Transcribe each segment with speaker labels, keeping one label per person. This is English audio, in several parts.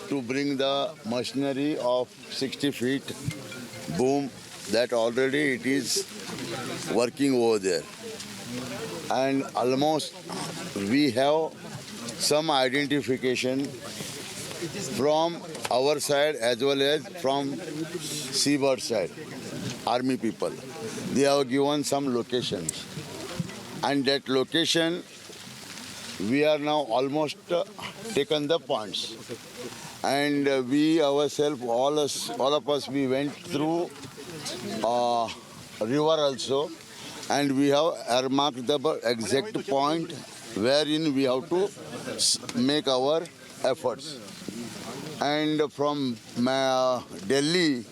Speaker 1: to bring the machinery of 60 feet boom that already it is working over there. And almost we have some identification from our side as well as from seabird side, army people. They have given some locations. And that location, we are now almost taken the points. And we ourselves, all of us, we went through river also. And we have earmarked the exact point wherein we have to make our efforts. And from Delhi,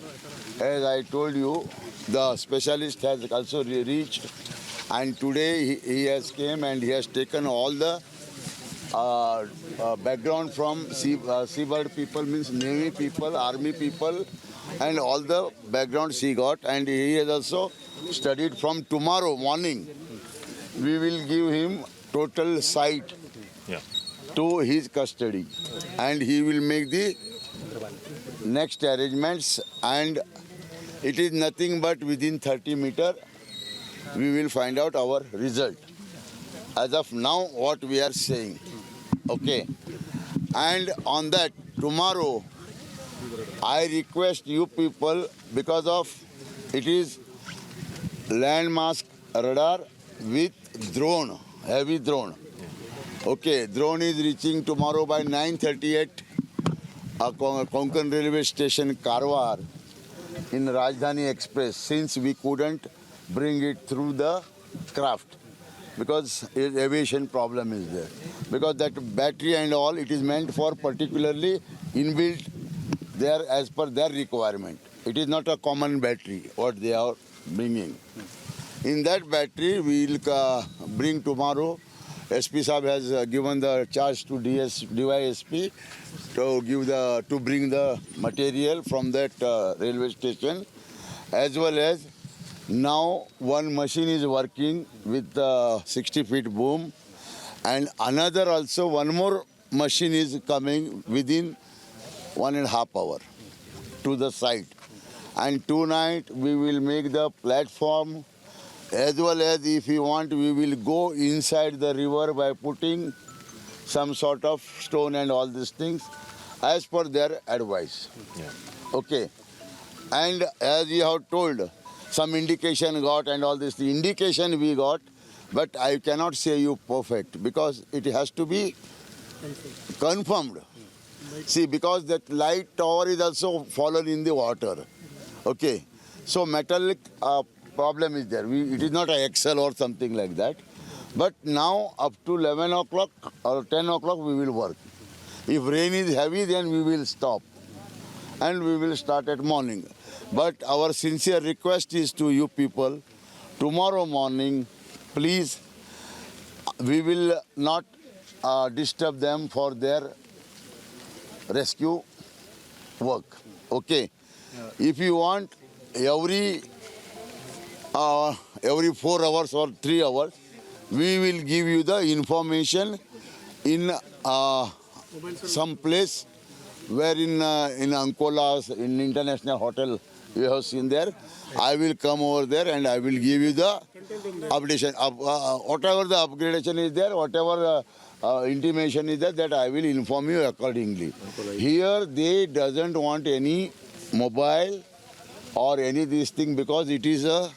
Speaker 1: as I told you, the specialist has also reached, and today he has came and he has taken all the background from seabird people, means Navy people, Army people, and all the backgrounds he got, and he has also studied. From tomorrow morning. We will give him total site to his custody, and he will make the next arrangements, and it is nothing but within 30 meter we will find out our result. As of now, what we are saying, okay. And on that, tomorrow, I request you people, because of it is landmass radar with drone, heavy drone. Okay, drone is reaching tomorrow by 9:38 Konkan Railway Station, Karwar, in Rajdhani Express, since we couldn't bring it through the craft because aviation problem is there. Because that battery and all, it is meant for particularly inbuilt there as per their requirement. It is not a common battery what they are bringing. In that battery, we will bring tomorrow. SP Saab has given the charge to DYSP to bring the material from that railway station, as well as now one machine is working with the 60 feet boom, and another also one more machine is coming within 1.5 hours to the site. And tonight we will make the platform, as well as if you want, we will go inside the river by putting some sort of stone and all these things as per their advice. Okay. And as you have told, some indication got and all this, the indication we got, but I cannot say you perfect because it has to be confirmed. See, because that light tower is also fallen in the water. Okay. So metallic problem is there. It is not an XL or something like that. But now up to 11 o'clock or 10 o'clock we will work. If rain is heavy, then we will stop. And we will start at morning. But our sincere request is to you people, tomorrow morning, please, we will not disturb them for their rescue work. Okay? If you want, every 4 hours or 3 hours, we will give you the information in some place where in Ankola, in International Hotel, you have seen there. I will come over there and I will give you the updation. Whatever the upgradation is there, whatever intimation is there, that I will inform you accordingly. Here they doesn't want any mobile or any this thing because it is a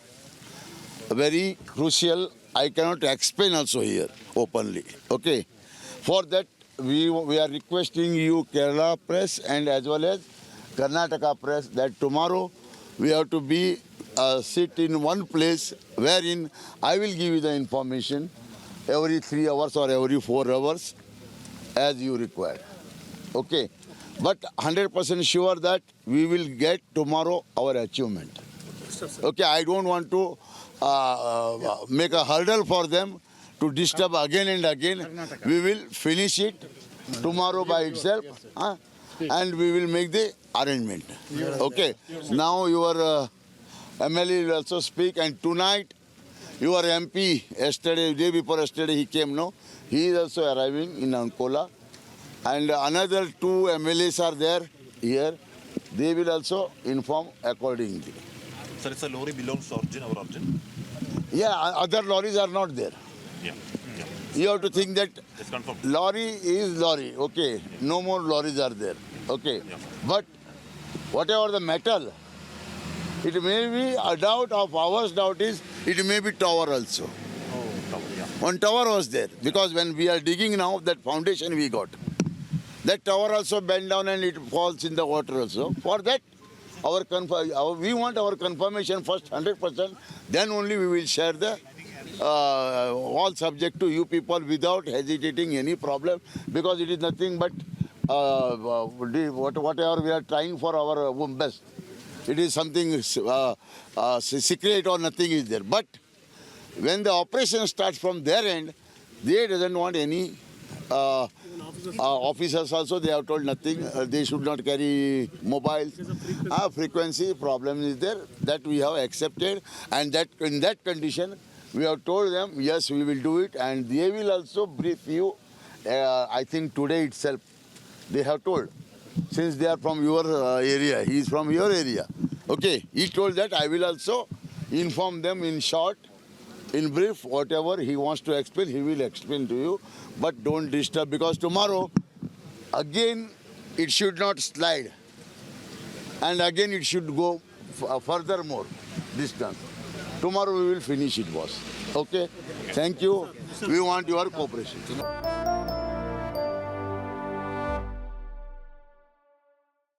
Speaker 1: very crucial. I cannot explain also here openly. Okay. For that, we are requesting you, Kerala Press and as well as Karnataka Press, that tomorrow we have to be sit in one place wherein I will give you the information every 3 hours or every 4 hours as you require. Okay. But 100% sure that we will get tomorrow our achievement. Okay, I don't want to make a hurdle for them to disturb again and again. We will finish it tomorrow by itself, and we will make the arrangement. Okay. Now your MLA will also speak, and tonight your MP, yesterday, day before yesterday, he came, no? He is also arriving in Ankola. And another 2 MLAs are there here. They will also inform accordingly.
Speaker 2: Sir, it's a lorry belongs to Arjun, our Arjun.
Speaker 1: Yeah, other lorries are not there.
Speaker 2: Yeah. Yeah.
Speaker 1: You have to think that
Speaker 2: It's confirmed.
Speaker 1: lorry is lorry, okay. No more lorries are there, okay.
Speaker 2: Yeah.
Speaker 1: But whatever the metal, it may be a doubt of ours. Doubt is it may be tower also.
Speaker 2: Oh, tower, yeah.
Speaker 1: One tower was there because when we are digging now, that foundation we got. That tower also bent down and it falls in the water also. For that, we want our confirmation first 100%. Then only we will share the all subject to you people without hesitating any problem, because it is nothing but whatever we are trying for our best. It is something secret or nothing is there. But when the operation starts from their end, they doesn't want any officers also. They have told nothing. They should not carry mobiles. Frequency problem is there, that we have accepted, and that in that condition we have told them yes, we will do it, and they will also brief you. I think today itself they have told, since they are from your area, he is from your area. Okay, he told that I will also inform them in short, in brief, whatever he wants to explain, he will explain to you. But don't disturb, because tomorrow, again, it should not slide. And again, it should go furthermore distance. Tomorrow we will finish it, boss. Okay? Thank you. We want your cooperation.